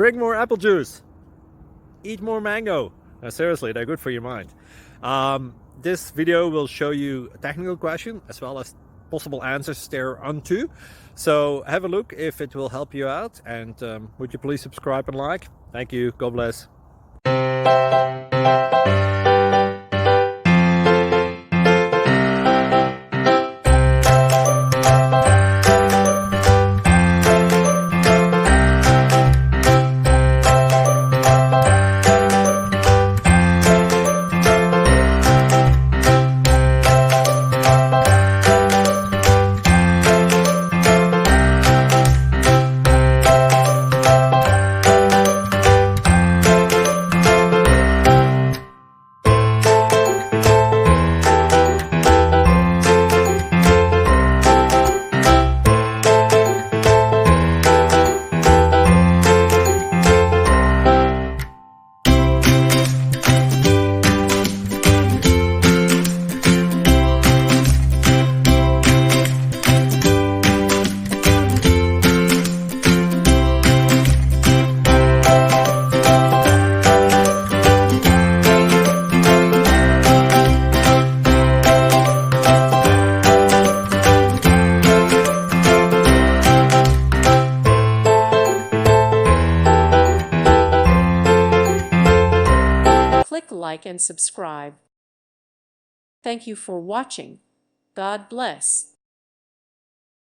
drink more apple juice, eat more mango. No, seriously, they're good for your mind. This video will show you a technical question as well as possible answers thereunto. So have a look if it will help you out, and would you please subscribe and like? Thank you. God bless. Click like and subscribe. Thank you for watching. God bless.